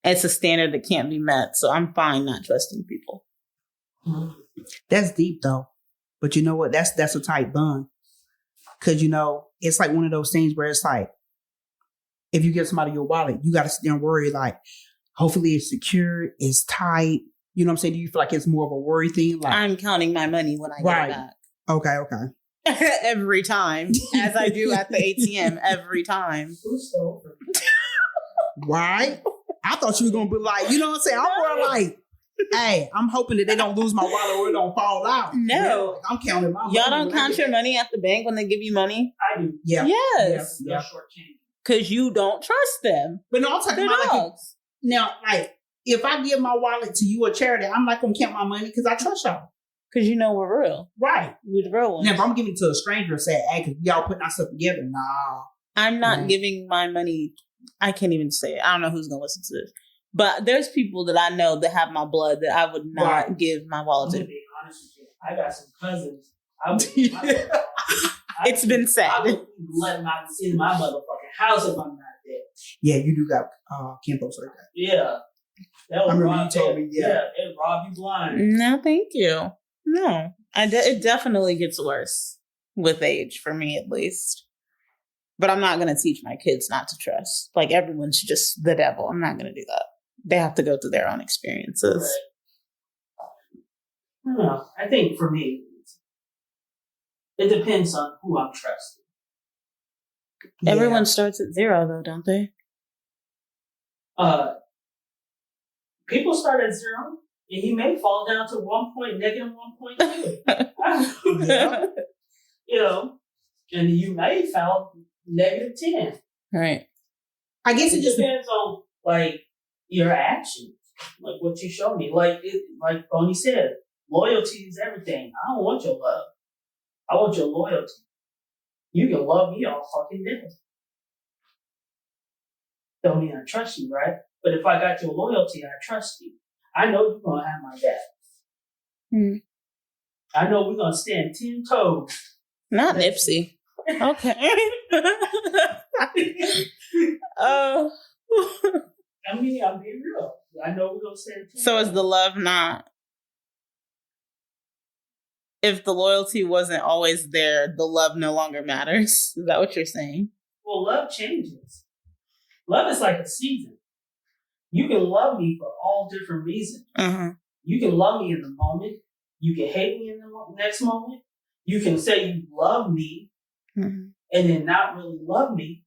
It's a standard that can't be met, so I'm fine not trusting people. That's deep though. But you know what? That's a tight bond. Because, you know, it's like one of those things where it's like, if you give somebody your wallet, you got to sit there and worry, like, hopefully it's secure, it's tight. You know what I'm saying? Do you feel like it's more of a worry thing? Like, I'm counting my money when I get it back. Okay. Every time, as I do at the ATM, every time. Why? I thought you were going to be like, you know what I'm saying? I'm more like, hey, I'm hoping that they don't lose my wallet or it don't fall out. No. I'm counting my money. Y'all don't count your money at the bank when they give you money? I do. Yeah. Yes. Yeah. Short change. Because you don't trust them. But no, I'm talking They're about like, dogs. now, like, if I give my wallet to you or charity, I'm not going to count my money because I trust y'all. Because you know we're real. Right. We're the real ones. Now, if I'm giving it to a stranger and say, hey, because y'all putting ourselves together, nah. I'm not giving my money. I can't even say it. I don't know who's going to listen to this. But there's people that I know that have my blood that I would not give my wallet to. I'm gonna be honest with you. I got some cousins. It's been said. I would let my in my motherfucking house if I'm not there. Yeah, you do got Kinfolks like that. Yeah. That I was remember you told me, yeah. it robbed you blind. No, thank you. No. It definitely gets worse with age, for me at least. But I'm not going to teach my kids not to trust. Like, everyone's just the devil. I'm not going to do that. They have to go through their own experiences. Right. I don't know. I think for me, it depends on who I'm trusting. Yeah. Everyone starts at 0, though, don't they? People start at 0, and you may fall down to -1.2. Yeah. You know, and you may fall -10. Right. I guess It it just depends on like your actions, like what you show me. Like Bonnie said, loyalty is everything. I don't want your love. I want your loyalty. You can love me all fucking day. Don't mean I trust you, right? But if I got your loyalty, I trust you. I know you're gonna have my back. Hmm. I know we're gonna stand 10 toes. Not Nipsey. Okay. Oh. I mean, I'm being real. I know we're gonna stand 10 So is toes. the love not? If the loyalty wasn't always there, the love no longer matters. Is that what you're saying? Well, love changes. Love is like a season. You can love me for all different reasons. Uh-huh. You can love me in the moment. You can hate me in the next moment. You can say you love me Mm-hmm. and then not really love me.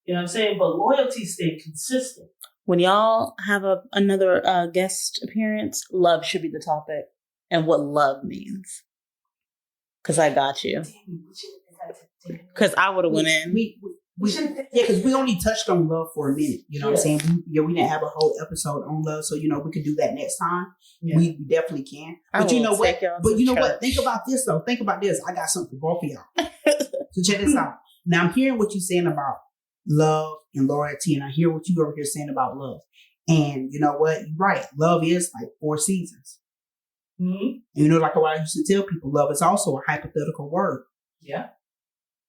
You know what I'm saying? But loyalty stays consistent. When y'all have another guest appearance, love should be the topic and what love means. Because I got you. Because I would have went in. Because we only touched on love for a minute. You know what I'm saying? We didn't have a whole episode on love, so you know we could do that next time. Yeah. We definitely can. But you know what? Think about this though. Think about this. I got something for both of y'all. So check this out. Now I'm hearing what you're saying about love and loyalty, and I hear what you over here saying about love. And you know what? You're right. Love is like 4 seasons. Mm-hmm. And you know, like what I used to tell people, love is also a hypothetical word. Yeah.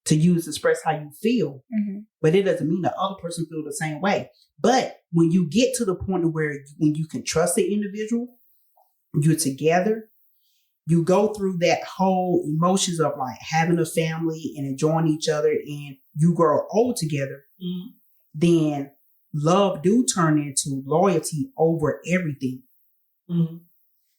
To use to express how you feel, Mm-hmm. but it doesn't mean the other person feel the same way. But when you get to the point of where when you can trust the individual, you're together, you go through that whole emotions of like having a family and enjoying each other, and you grow old together. Mm-hmm. Then love do turn into loyalty over everything. Mm-hmm.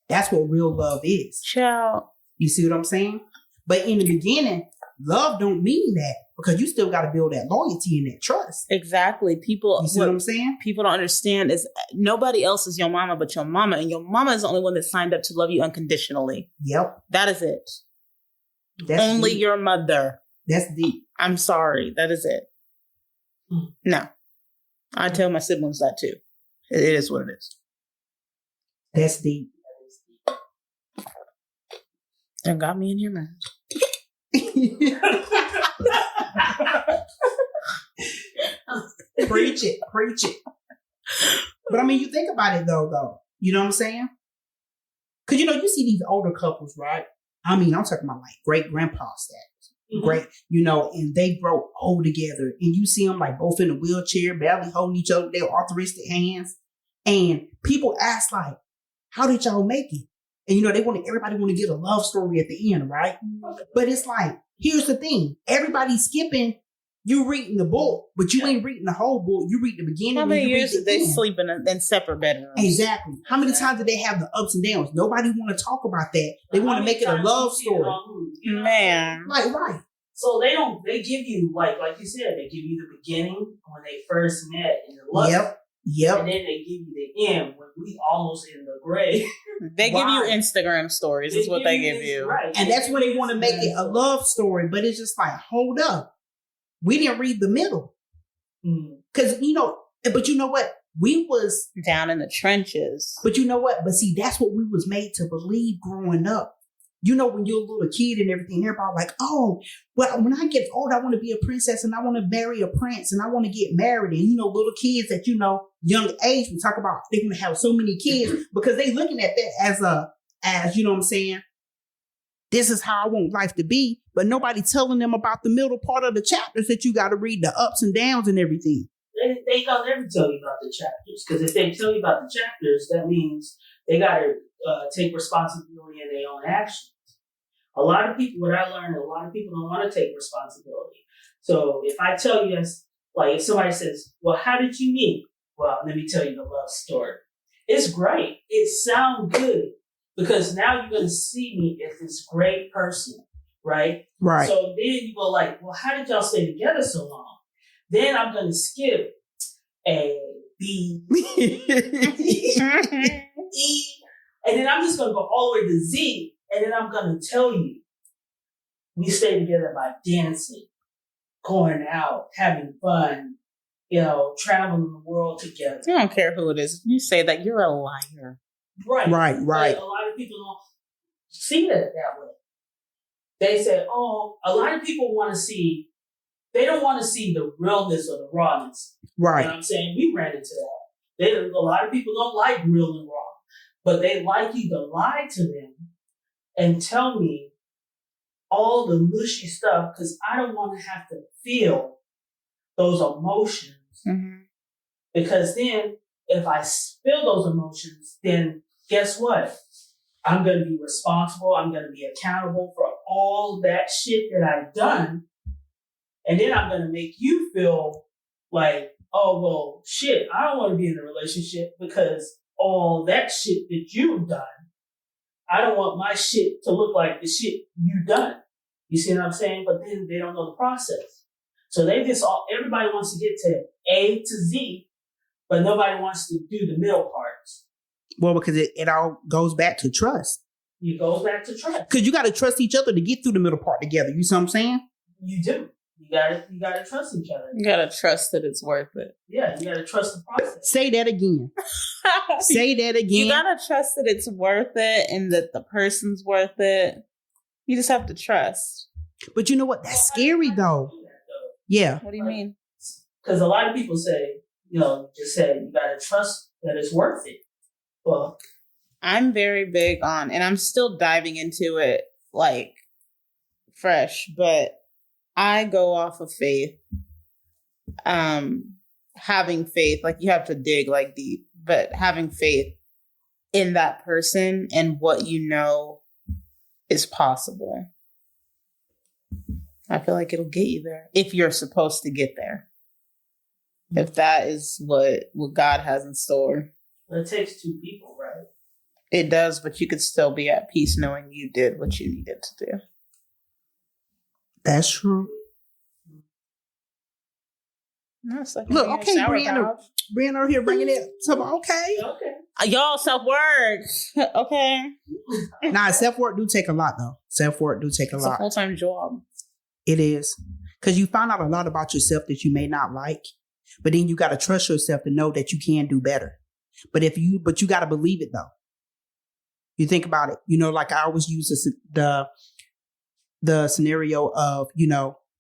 That's what real love is. Child. You see what I'm saying? But in the beginning, love don't mean that because you still got to build that loyalty and that trust. Exactly. People. You see what I'm saying? People don't understand is nobody else is your mama but your mama, and your mama is the only one that signed up to love you unconditionally. Yep. That is it. That's only deep. Your mother. That's deep. I'm sorry. That is it. No. I tell my siblings that too. It is what it is. That's deep. That got me in here, man. Preach it. But I mean, you think about it though. You know what I'm saying? Because you know, you see these older couples, right? I mean, I'm talking about like great grandpa status. Great, and they grow old together, and you see them like both in a wheelchair, barely holding each other with their arthritic hands. And people ask like, how did y'all make it? And everybody want to get a love story at the end, right? But it's like, here's the thing. Everybody's skipping, you reading the book, but you ain't reading the whole book. You read the beginning. How many years did they end. sleep in separate bedrooms? Exactly. How many times did they have the ups and downs? Nobody want to talk about that. They want to make it a love story. Man. Like, right. So they give you, like you said, they give you the beginning when they first met and the love. Yep. And then they give you the end when we almost in the grave. They give you Instagram stories is what they give you. Right. And that's when they want to make it a love story. But it's just like, hold up. We didn't read the middle. Because, but you know what? We was down in the trenches. But you know what? But see, that's what we was made to believe growing up. When you're a little kid and everything, everybody like, oh, well, when I get old, I want to be a princess and I want to marry a prince and I want to get married. And, little kids that, young age, we talk about they want to have so many kids because they looking at that as, you know what I'm saying? This is how I want life to be. But nobody telling them about the middle part of the chapters that you got to read the ups and downs and everything. They don't ever tell you about the chapters because if they tell you about the chapters, that means they got to take responsibility in their own actions. A lot of people, what I learned, a lot of people don't want to take responsibility. So if I tell you, if somebody says, well, how did you meet? Well, let me tell you the love story. It's great. It sounds good because now you're going to see me as this great person, right? Right. So then you go like, well, how did y'all stay together so long? Then I'm going to skip A, B, E, and then I'm just going to go all the way to Z, and then I'm going to tell you we stay together by dancing, going out, having fun, traveling the world together. I don't care who it is. If you say that, you're a liar. Right. Right. But a lot of people don't see that way. They say, oh, a lot of people they don't want to see the realness or the rawness. Right. You know what I'm saying? We ran into that. A lot of people don't like real and raw, but they like you to lie to them and tell me all the mushy stuff because I don't want to have to feel those emotions. Mm-hmm. Because then if I feel those emotions, then guess what? I'm going to be responsible. I'm going to be accountable for all that shit that I've done. And then I'm going to make you feel like, oh, well, shit, I don't want to be in a relationship because all that shit that you've done, I don't want my shit to look like the shit you've done. You see what I'm saying? But then they don't know the process. So everybody wants to get to A to Z, but nobody wants to do the middle parts. Well, because it all goes back to trust. It goes back to trust. Because you got to trust each other to get through the middle part together. You see what I'm saying? You do. You gotta trust each other. You gotta trust that it's worth it. Yeah, you gotta trust the process. Say that again. Say that again. You gotta trust that it's worth it and that the person's worth it. You just have to trust. But you know what? That's scary though. Yeah. What do you mean? Because a lot of people say, just say you gotta trust that it's worth it. Well, I'm very big on, and I'm still diving into it like fresh, but I go off of faith. Having faith, like you have to dig like deep, but having faith in that person and what you know is possible. I feel like it'll get you there if you're supposed to get there. If that is what God has in store. It takes two people, right? It does, but you could still be at peace knowing you did what you needed to do. That's true. Look, okay, Brianna here bringing it. So, okay. Y'all self-work. Okay. Nah, self-work do take a lot, though. Self-work do take a lot. It's a full-time job. It is. Because you find out a lot about yourself that you may not like. But then you got to trust yourself to know that you can do better. But you got to believe it, though. You think about it. Like I always use the scenario of,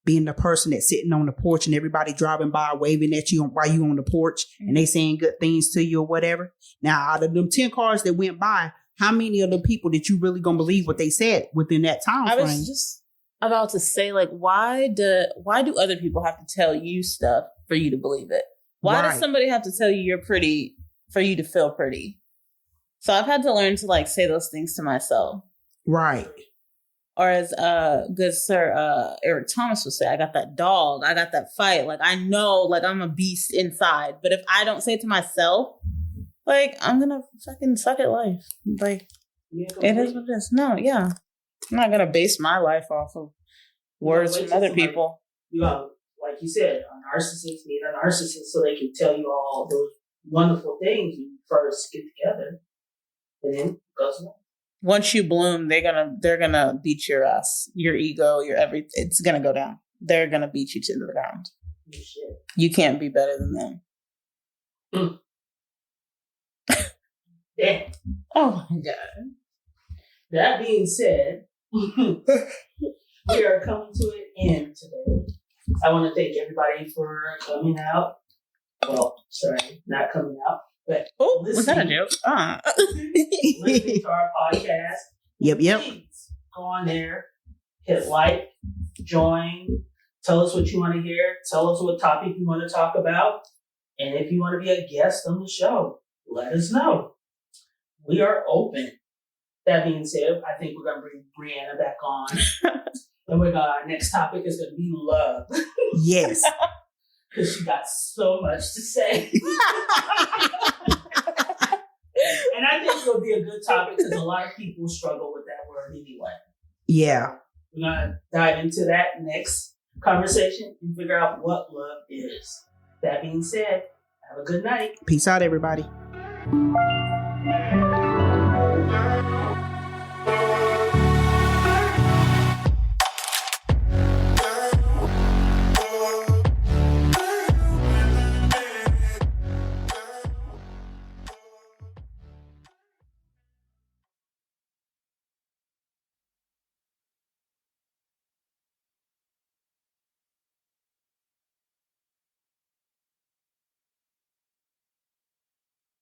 being the person that's sitting on the porch and everybody driving by waving at you while you on the porch and they saying good things to you or whatever. Now, out of them 10 cars that went by, how many of the people that you really gonna believe what they said within that time I frame? was just about to say, like, why do other people have to tell you stuff for you to believe it? Why does somebody have to tell you you're pretty for you to feel pretty? So I've had to learn to like say those things to myself. Right. Or as good sir Eric Thomas would say, I got that dog, I got that fight. Like I know like I'm a beast inside. But if I don't say it to myself, like I'm gonna fucking suck at life. Like it is what it is. No, yeah. I'm not gonna base my life off of words from other people. You know, like you said, a narcissist need a narcissist so they can tell you all those wonderful things when you first get together. And then it goes on. Once you bloom, they're gonna beat your ass, your ego, your everything. It's gonna go down. They're gonna beat you to the ground. Oh, shit. You can't be better than them. Damn. Oh my god. That being said, we are coming to an end today. I want to thank everybody for coming out. Well, sorry, not coming out, but was that a joke? Listening to our podcast. Yep. Please go on there, hit like, join, tell us what you want to hear, tell us what topic you want to talk about, and if you want to be a guest on the show, let us know. We are open. That being said, I think we're going to bring Brianna back on. And our next topic is going to be love. Yes. Because she got so much to say. And I think it'll be a good topic because a lot of people struggle with that word anyway. Yeah. We're going to dive into that next conversation and figure out what love is. That being said, have a good night. Peace out, everybody.